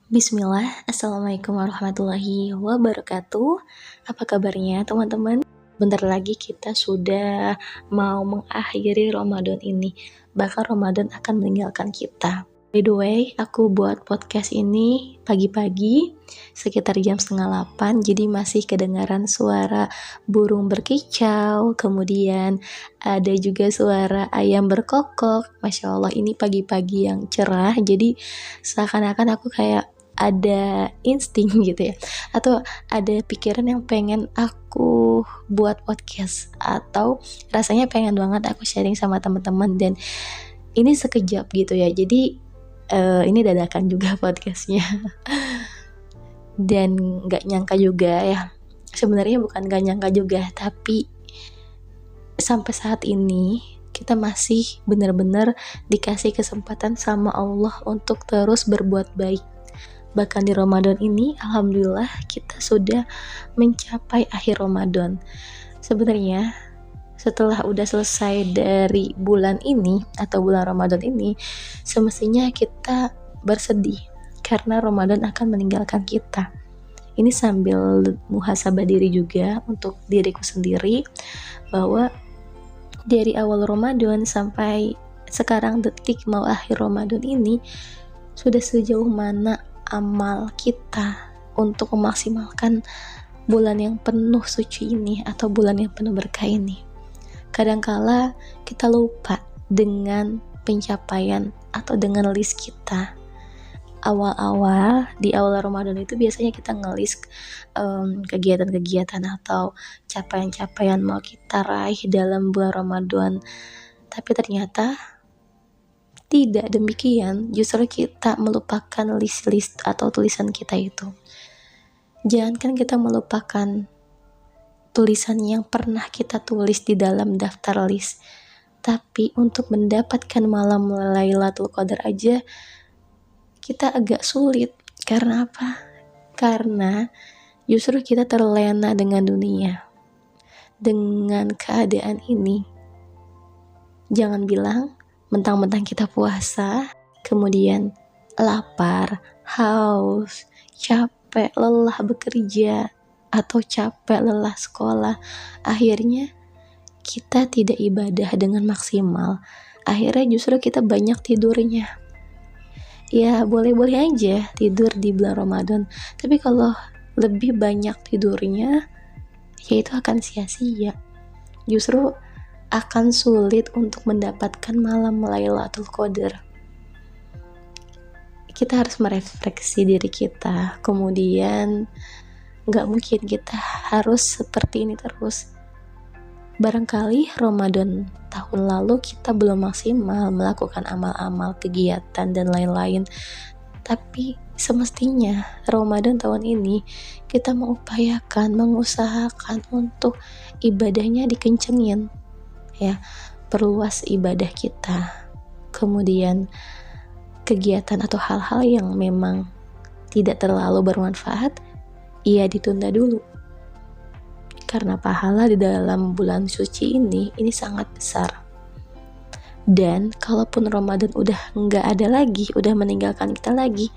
Bismillah, Assalamualaikum warahmatullahi wabarakatuh. Apa kabarnya teman-teman? Bentar lagi kita sudah mau mengakhiri Ramadan ini. Bahkan Ramadan akan meninggalkan kita. By the way, aku buat podcast ini pagi-pagi sekitar jam 7:30, jadi masih kedengaran suara burung berkicau, kemudian ada juga suara ayam berkokok. Masya Allah, ini pagi-pagi yang cerah, jadi seakan-akan aku kayak ada insting gitu ya, atau ada pikiran yang pengen aku buat podcast, atau rasanya pengen banget aku sharing sama teman-teman, dan ini sekejap gitu ya, jadi ini dadakan juga podcastnya. Dan gak nyangka juga ya, sebenarnya bukan gak nyangka juga, tapi sampai saat ini kita masih benar-benar dikasih kesempatan sama Allah untuk terus berbuat baik. Bahkan di Ramadan ini, alhamdulillah kita sudah mencapai akhir Ramadan. Sebenarnya setelah udah selesai dari bulan ini atau bulan Ramadan ini, semestinya kita bersedih karena Ramadan akan meninggalkan kita. Ini sambil muhasabah diri juga untuk diriku sendiri, bahwa dari awal Ramadan sampai sekarang detik mau akhir Ramadan ini, sudah sejauh mana amal kita untuk memaksimalkan bulan yang penuh suci ini atau bulan yang penuh berkah ini. Kadangkala kita lupa dengan pencapaian atau dengan list kita. Di awal Ramadan itu biasanya kita ngelis kegiatan-kegiatan atau capaian-capaian mau kita raih dalam bulan Ramadan. Tapi ternyata tidak demikian, justru kita melupakan list-list atau tulisan kita itu. Jangankan kita melupakan tulisan yang pernah kita tulis di dalam daftar list, tapi untuk mendapatkan malam Lailatul Qadar aja kita agak sulit. Karena apa? Karena justru kita terlena dengan dunia, dengan keadaan ini. Jangan bilang mentang-mentang kita puasa, kemudian lapar, haus, capek, lelah bekerja, atau capek, lelah sekolah, akhirnya kita tidak ibadah dengan maksimal. Akhirnya justru kita banyak tidurnya. Ya boleh-boleh aja tidur di bulan Ramadan, tapi kalau lebih banyak tidurnya, ya itu akan sia-sia. Justru akan sulit untuk mendapatkan malam Lailatul Qadar. Kita harus merefleksi diri kita, kemudian gak mungkin kita harus seperti ini terus. Barangkali Ramadan tahun lalu kita belum maksimal melakukan amal-amal, kegiatan, dan lain-lain, tapi semestinya Ramadan tahun ini kita mengusahakan untuk ibadahnya dikencengin ya, perluas ibadah kita, kemudian kegiatan atau hal-hal yang memang tidak terlalu bermanfaat, ia ditunda dulu, karena pahala di dalam bulan suci ini sangat besar. Dan kalaupun Ramadan udah nggak ada lagi, udah meninggalkan kita lagi,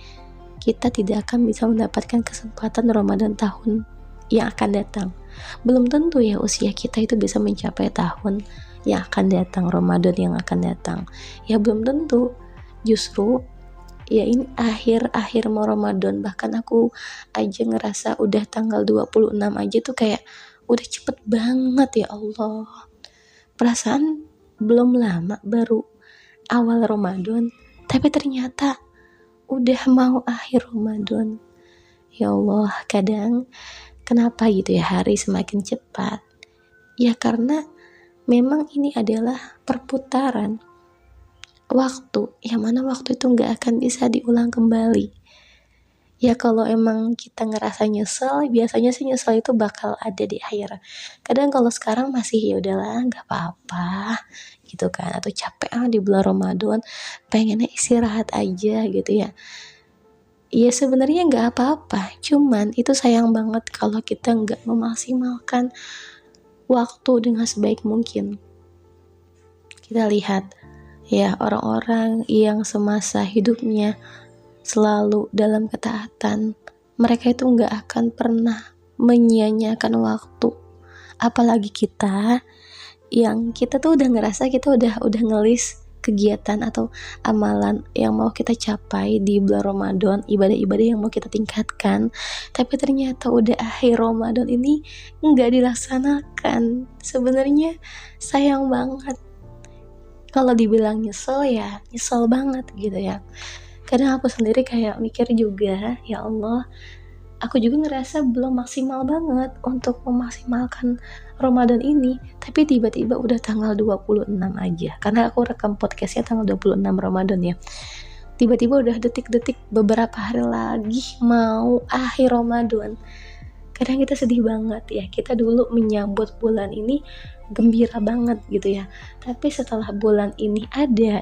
kita tidak akan bisa mendapatkan kesempatan Ramadan tahun yang akan datang. Belum tentu ya usia kita itu bisa mencapai tahun yang akan datang, Ramadan yang akan datang. Ya belum tentu. Justru ya ini akhir mau Ramadan, bahkan aku aja ngerasa udah tanggal 26 aja tuh kayak udah cepet banget, ya Allah. Perasaan belum lama, baru awal Ramadan, tapi ternyata udah mau akhir Ramadan. Ya Allah, kadang kenapa gitu ya hari semakin cepat? Ya karena memang ini adalah perputaran waktu, yang mana waktu itu gak akan bisa diulang kembali. Ya kalau emang kita ngerasa nyesel, biasanya sih nyesel itu bakal ada di akhir. Kadang kalau sekarang masih ya udahlah, gak apa-apa gitu kan, atau capek di bulan Ramadan, pengennya istirahat aja gitu ya. Ya sebenarnya gak apa-apa, cuman itu sayang banget kalau kita gak memaksimalkan waktu dengan sebaik mungkin. Kita lihat ya orang-orang yang semasa hidupnya selalu dalam ketaatan, mereka itu nggak akan pernah menyia-nyiakan waktu. Apalagi kita, yang kita tuh udah ngerasa kita udah ngelis kegiatan atau amalan yang mau kita capai di bulan Ramadan, ibadah-ibadah yang mau kita tingkatkan, tapi ternyata udah akhir Ramadan ini nggak dilaksanakan. Sebenarnya sayang banget. Kalau dibilang nyesel ya nyesel banget gitu ya. Kadang aku sendiri kayak mikir juga, ya Allah, aku juga ngerasa belum maksimal banget untuk memaksimalkan Ramadan ini, tapi tiba-tiba udah tanggal 26 aja, karena aku rekam podcastnya tanggal 26 Ramadan ya. Tiba-tiba udah detik-detik beberapa hari lagi mau akhir Ramadan. Kadang kita sedih banget ya, kita dulu menyambut bulan ini gembira banget gitu ya, tapi setelah bulan ini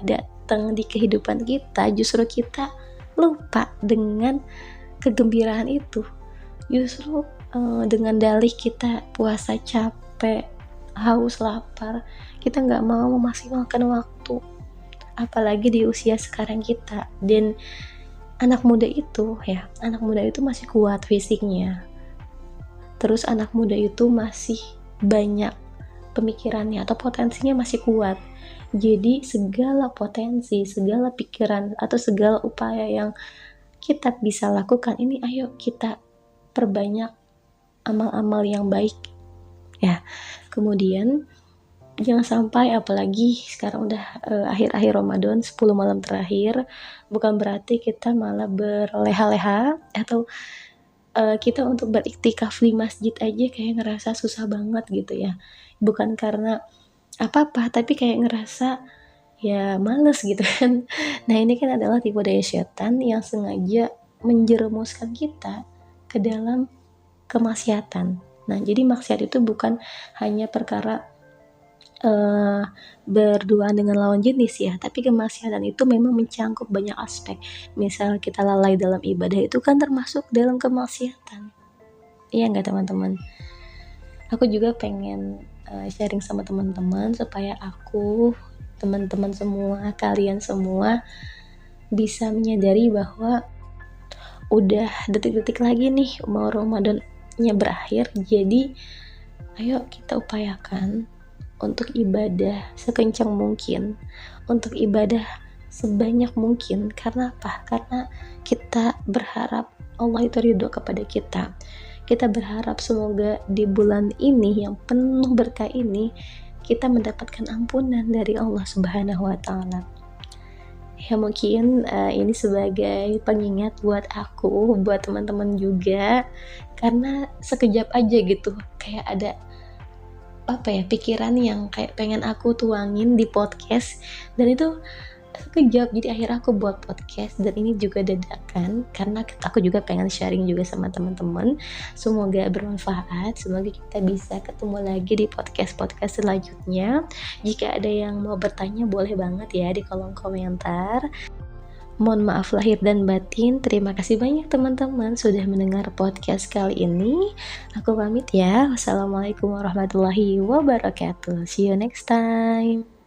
datang di kehidupan kita, justru kita lupa dengan kegembiraan itu. Justru dengan dalih kita puasa capek, haus, lapar, kita nggak mau memaksimalkan waktu, apalagi di usia sekarang kita. Dan anak muda itu masih kuat fisiknya, terus anak muda itu masih banyak pemikirannya atau potensinya masih kuat. Jadi segala potensi, segala pikiran atau segala upaya yang kita bisa lakukan ini, ayo kita perbanyak amal-amal yang baik ya. Kemudian jangan sampai, apalagi sekarang udah akhir-akhir Ramadan, 10 malam terakhir, bukan berarti kita malah berleha-leha atau kita untuk beriktikaf di masjid aja kayak ngerasa susah banget gitu ya. Bukan karena apa-apa, tapi kayak ngerasa ya males gitu kan. Nah, ini kan adalah tipu daya setan yang sengaja menjerumuskan kita ke dalam kemaksiatan. Nah, jadi maksiat itu bukan hanya perkara berduaan dengan lawan jenis ya, tapi kemaksiatan itu memang mencangkup banyak aspek. Misal kita lalai dalam ibadah, itu kan termasuk dalam kemaksiatan. Iya nggak teman-teman? Aku juga pengen sharing sama teman-teman supaya aku, teman-teman semua, kalian semua bisa menyadari bahwa udah detik-detik lagi nih mau Ramadannya berakhir. Jadi ayo kita upayakan untuk ibadah sekencang mungkin, untuk ibadah sebanyak mungkin. Karena apa? Karena kita berharap Allah itu ridho kepada kita. Kita berharap semoga di bulan ini yang penuh berkah ini kita mendapatkan ampunan dari Allah Subhanahu wa Ta'ala. Ya mungkin ini sebagai pengingat buat aku, buat teman-teman juga, karena sekejap aja gitu kayak ada pikiran yang kayak pengen aku tuangin di podcast, dan itu sekejap, jadi akhirnya aku buat podcast. Dan ini juga dadakan karena aku juga pengen sharing juga sama teman-teman. Semoga bermanfaat, semoga kita bisa ketemu lagi di podcast selanjutnya. Jika ada yang mau bertanya boleh banget ya di kolom komentar. Mohon maaf lahir dan batin. Terima kasih banyak teman-teman sudah mendengar podcast kali ini. Aku pamit ya. Wassalamualaikum warahmatullahi wabarakatuh. See you next time.